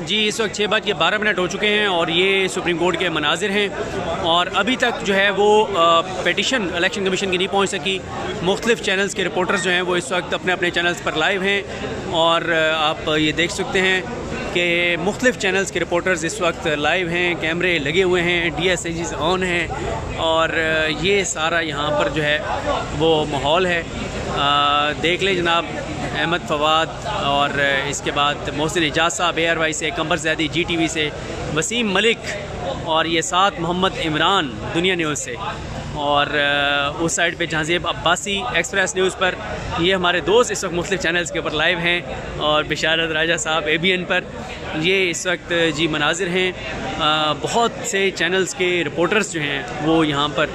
जी इस वक्त 6:12 हो चुके हैं और ये सुप्रीम कोर्ट के मनाजिर हैं और अभी तक जो है वो पेटिशन इलेक्शन कमीशन की नहीं पहुंच सकी। मुख्तलिफ चैनल्स के रिपोर्टर्स जो हैं वो इस वक्त अपने अपने चैनल्स पर लाइव हैं और आप ये देख सकते हैं कि मुख्तलिफ चैनल्स के रिपोर्टर्स इस वक्त लाइव हैं, कैमरे लगे हुए हैं, DSAGs ऑन हैं और ये सारा यहाँ पर जो है वो माहौल है। देख लें जनाब, अहमद फवाद और इसके बाद मोहसिन इजाज़ साहब ARY से, कमर ज़ैदी GTV से, वसीम मलिक और ये साथ मोहम्मद इमरान दुनिया न्यूज़ से और उस साइड पे जहांज़ेब अब्बासी एक्सप्रेस न्यूज़ पर। ये हमारे दोस्त इस वक्त मुख्तलिफ चैनल्स के ऊपर लाइव हैं और बिशारत राजा साहब ABN पर ये इस वक्त जी मनाजिर हैं। बहुत से चैनल्स के रिपोर्टर्स जो हैं वो यहाँ पर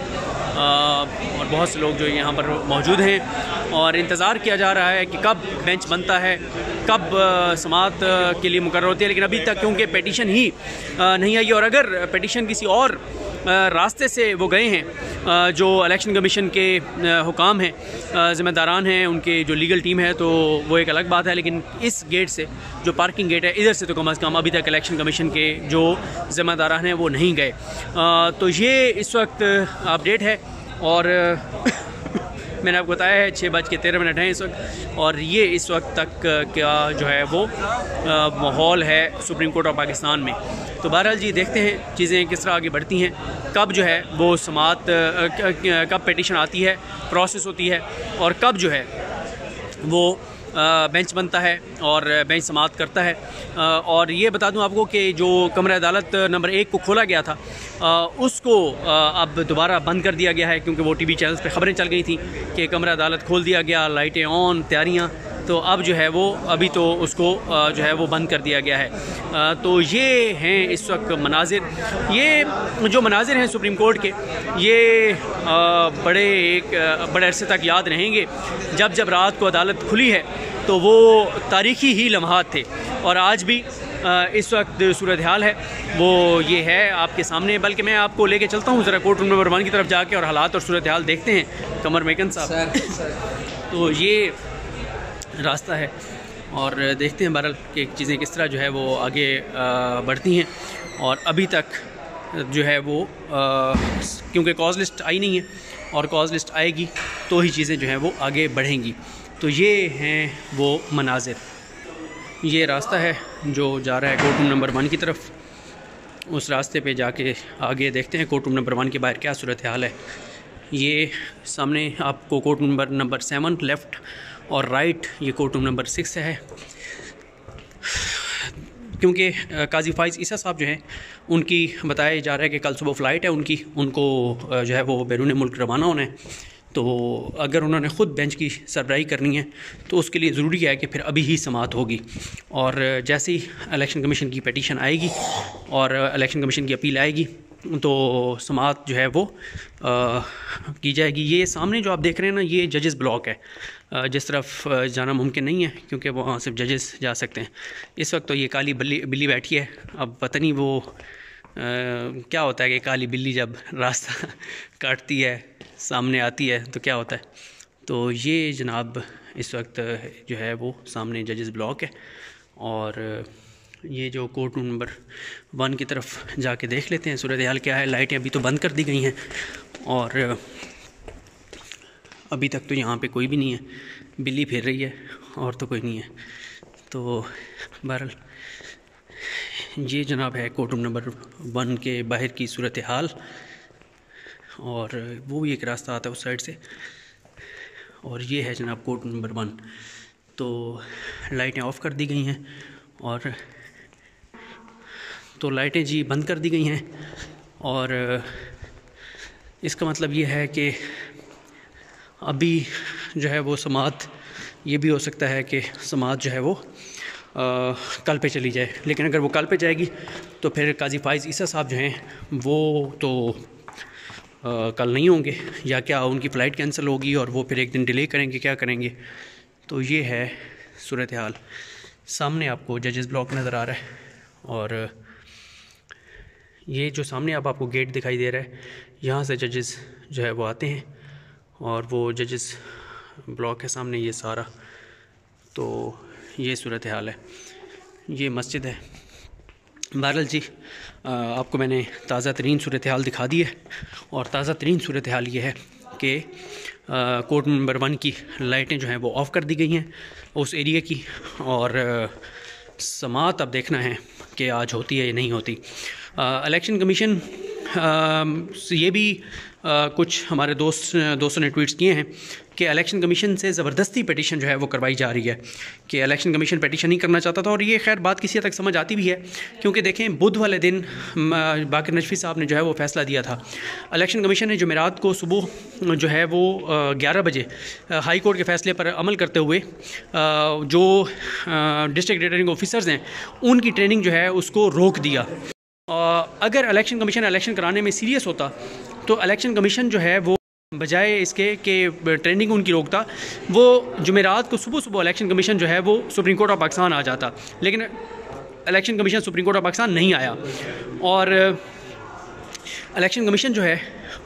और बहुत से लोग जो यहाँ पर मौजूद हैं और इंतज़ार किया जा रहा है कि कब बेंच बनता है, कब समाअत के लिए मुकर्रर होती है। लेकिन अभी तक क्योंकि पेटिशन ही नहीं आई और अगर पेटिशन किसी और रास्ते से वो गए हैं जो इलेक्शन कमीशन के हुकाम हैं, ज़िम्मेदारान हैं, उनके जो लीगल टीम है, तो वो एक अलग बात है। लेकिन इस गेट से जो पार्किंग गेट है इधर से तो कम अज़ कम अभी तक इलेक्शन कमीशन के जो ज़िम्मेदारान हैं वो नहीं गए। तो ये इस वक्त अपडेट है और मैंने आपको बताया है 6:13 हैं इस वक्त और ये इस वक्त तक का जो है वो माहौल है सुप्रीम कोर्ट ऑफ पाकिस्तान में। तो बहरहाल जी देखते हैं चीज़ें किस तरह आगे बढ़ती हैं, कब जो है वो समाअत, कब पेटिशन आती है, प्रोसेस होती है और कब जो है वो बेंच बनता है और बेंच समाअत करता है। और ये बता दूं आपको कि जो कमरा अदालत नंबर 1 को खोला गया था उसको अब दोबारा बंद कर दिया गया है क्योंकि वो TV चैनल्स पे ख़बरें चल गई थी कि कमरा अदालत खोल दिया गया, लाइटें ऑन, तैयारियां। तो अब जो है वो अभी तो उसको जो है वो बंद कर दिया गया है। तो ये हैं इस वक्त मनाजिर, ये जो मनाजिर हैं सुप्रीम कोर्ट के, ये बड़े अरसे तक याद रहेंगे। जब जब रात को अदालत खुली है तो वो तारीख़ी ही लम्हात थे और आज भी इस वक्त सूरत हाल है वो ये है आपके सामने। बल्कि मैं आपको लेके चलता हूँ ज़रा कोर्ट रूम नंबर 1 की तरफ जाके और हालात और सूरत हाल देखते हैं कमर मेकन साहब। तो ये रास्ता है और देखते हैं बहरहाल कि चीज़ें किस तरह जो है वो आगे बढ़ती हैं। और अभी तक जो है वो क्योंकि कॉज लिस्ट आई नहीं है और कॉज लिस्ट आएगी तो ही चीज़ें जो हैं वो आगे बढ़ेंगी। तो ये हैं वो मनाजिर, ये रास्ता है जो जा रहा है कोर्ट रूम नंबर 1 की तरफ। उस रास्ते पे जाके आगे देखते हैं कोर्ट रूम नंबर 1 के बाहर क्या सूरत हाल है। ये सामने आपको कोर्ट रूम नंबर 7 लेफ़्ट और राइट ये कोर्ट रूम नंबर 6 है। क्योंकि काजी फाइज़ ईसा साहब जो हैं उनकी बताया जा रहा है कि कल सुबह फ़्लाइट है उनको जो है वो बैरून मुल्क रवाना होना है। तो अगर उन्होंने ख़ुद बेंच की सरबराही करनी है तो उसके लिए ज़रूरी है कि फिर अभी ही समाअत होगी और जैसे ही इलेक्शन कमीशन की पेटिशन आएगी और इलेक्शन कमीशन की अपील आएगी तो समाअत जो है वो की जाएगी। ये सामने जो आप देख रहे हैं ना, ये जजेस ब्लॉक है। जिस तरफ जाना मुमकिन नहीं है क्योंकि वहाँ सिर्फ जजेस जा सकते हैं। इस वक्त तो ये काली बिल्ली बैठी है। अब पता नहीं वो क्या होता है कि काली बिल्ली जब रास्ता काटती है, सामने आती है तो क्या होता है। तो ये जनाब इस वक्त जो है वो सामने जजेस ब्लॉक है और ये जो कोर्ट रूम नंबर 1 की तरफ जाके देख लेते हैं सूरत हाल क्या है। लाइटें अभी तो बंद कर दी गई हैं और अभी तक तो यहाँ पे कोई भी नहीं है, बिल्ली फिर रही है और तो कोई नहीं है। तो बहरहाल ये जनाब है कोर्ट रूम नंबर 1 के बाहर की सूरत हाल और वो भी एक रास्ता आता है उस साइड से और ये है जनाब कोर्ट नंबर 1। तो लाइटें ऑफ़ कर दी गई हैं और तो लाइटें जी बंद कर दी गई हैं और इसका मतलब ये है कि अभी जो है वो समाअत, ये भी हो सकता है कि समाअत जो है वो कल पे चली जाए। लेकिन अगर वो कल पे जाएगी तो फिर काजी फाइज़ ईसा साहब जो हैं वो तो कल नहीं होंगे या क्या उनकी फ़्लाइट कैंसिल होगी और वो फिर एक दिन डिले करेंगे, क्या करेंगे। तो ये है सूरत हाल। सामने आपको जजेस ब्लॉक नज़र आ रहा है और ये जो सामने अब आपको गेट दिखाई दे रहा है, यहाँ से जजेस जो है वो आते हैं और वो जजेस ब्लॉक है सामने ये सारा। तो ये सूरत हाल है। ये मस्जिद है बहरहाल जी, आपको मैंने ताज़ा तरीन सूरत हाल दिखा दी है, और ताज़ा तरीन सूरत हाल ये है कि कोर्ट नंबर 1 की लाइटें जो हैं वो ऑफ़ कर दी गई हैं उस एरिया की, और समात अब देखना है कि आज होती है या नहीं होती। इलेक्शन कमीशन ये भी कुछ हमारे दोस्तों ने ट्वीट्स किए हैं कि इलेक्शन कमीशन से ज़बरदस्ती पिटीशन जो है वो करवाई जा रही है, कि इलेक्शन कमीशन पिटीशन नहीं करना चाहता था। और ये खैर बात किसी हद तक समझ आती भी है, क्योंकि देखें बुध वाले दिन बाकर नजफी साहब ने जो है वो फ़ैसला दिया था। इलेक्शन कमीशन ने जुमेरात को सुबह जो है वो 11 बजे हाई कोर्ट के फ़ैसले पर अमल करते हुए जो डिस्ट्रिक्ट रिटर्निंग ऑफिसर्स हैं उनकी ट्रेनिंग जो है उसको रोक दिया। अगर इलेक्शन कमीशन इलेक्शन कराने में सीरियस होता तो इलेक्शन कमीशन जो है वो बजाय इसके कि ट्रेनिंग उनकी रोकता, वो जुमेरात को सुबह इलेक्शन कमीशन जो है वो सुप्रीम कोर्ट ऑफ पाकिस्तान आ जाता। लेकिन election commission supreme court of Pakistan नहीं आया, और इलेक्शन कमीशन जो है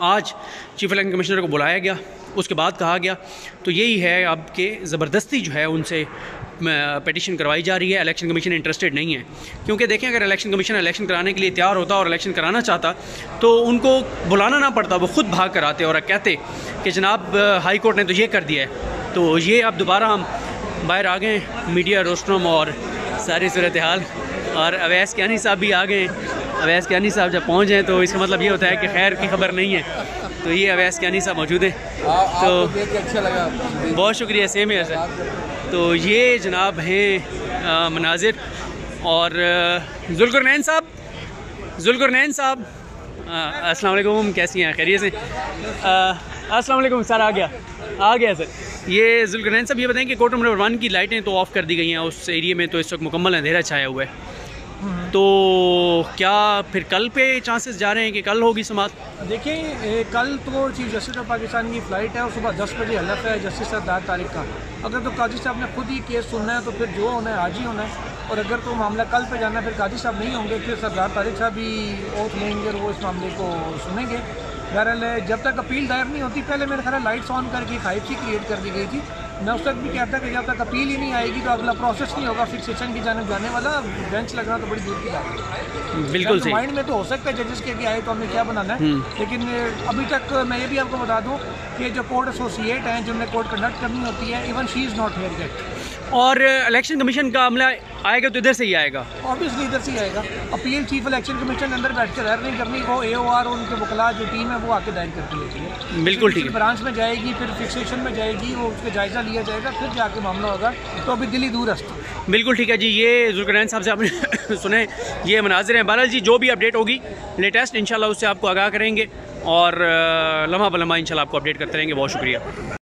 आज चीफ इलेक्शन कमिश्नर को बुलाया गया, उसके बाद कहा गया तो यही है अब कि ज़बरदस्ती जो है उनसे पिटीशन करवाई जा रही है। इलेक्शन कमीशन इंटरेस्टेड नहीं है, क्योंकि देखें अगर इलेक्शन कमीशन इलेक्शन कराने के लिए तैयार होता और इलेक्शन कराना चाहता तो उनको बुलाना ना पड़ता, वो ख़ुद भाग कर आते और कहते कि जनाब हाई कोर्ट ने तो ये कर दिया है। तो ये अब दोबारा हम बाहर आ गए, मीडिया रोस्ट्रम और सारी सूरत हाल, और अवैस कियानी साहब भी आ गए। अवैस कियानी साहब जब पहुँच जाएँ तो इसका मतलब ये होता है कि खैर की खबर नहीं है। तो ये अवैस कियानी साहब मौजूद हैं, तो अच्छा लगा, बहुत शुक्रिया। सेम है सर। तो ये जनाब हैं मनाजिर, और जुल्कुरनैन साहब अस्सलाम वालेकुम, कैसी हैं? खैरियत से? अस्सलाम वालेकुम सर। आ गया सर। ये जुल्कुरनैन साहब ये बताएं कि कोर्ट नंबर 1 की लाइटें तो ऑफ़ कर दी गई हैं उस एरिया में, तो इस वक्त मुकम्मल अंधेरा छाया हुआ है, तो क्या फिर कल पे चांसेस जा रहे हैं कि कल होगी समात? देखिए कल तो चीफ जस्टिस ऑफ पाकिस्तान की फ़्लाइट है और सुबह 10 बजे हलफ है जस्टिस सरदार तारिक का। अगर तो काजी साहब ने खुद ही केस सुनना है तो फिर जो होना है आज ही होना है, और अगर तो मामला कल पे जाना है फिर काजी साहब नहीं होंगे, फिर सरदार तारिक साहब भी ओथ लेंगे और वो इस मामले को सुनेंगे। बहरहाल जब तक अपील दायर नहीं होती, पहले मेरे ख्याल लाइट्स ऑन करके एक हाइप सी क्रिएट कर दी गई थी। मैं उस वक्त भी कहता कि जब तक अपील ही नहीं आएगी तो अगला प्रोसेस नहीं होगा, फिक्सेशन की जाने जाने वाला, बेंच लगना तो बड़ी दूर की बात है। बिल्कुल सही। माइंड में तो हो सकता है जजेस के आए तो हमें क्या बनाना है, लेकिन अभी तक मैं ये भी आपको बता दूं कि जो कोर्ट एसोसिएट हैं जिनमें कोर्ट कंडक्ट करनी होती है, even she is not here yet. और इलेक्शन कमीशन का अमला आएगा तो इधर से ही आएगा, ऑब्वियसली इधर से ही आएगा। अपील चीफ इलेक्शन कमीशन अंदर बैठ कर दायर नहीं करनी, वो AOR और उनके वकला जो टीम है वो आके दायर करती है। बिल्कुल ठीक है। ब्रांच में जाएगी, फिर फिक्सेशन में जाएगी, वो उसका जायजा लिया जाएगा, फिर जाके मामला होगा। तो अभी दिल्ली दूर है। बिल्कुल ठीक है जी। ये जुल्कुरनैन साहब से आपने सुने ये मनाजिर हैं। बहरहाल जी जो भी अपडेट होगी लेटेस्ट इंशाल्लाह उससे आपको आगाह करेंगे, और लम्हा ब लम्हा इंशाल्लाह आपको अपडेट करते रहेंगे। बहुत शुक्रिया।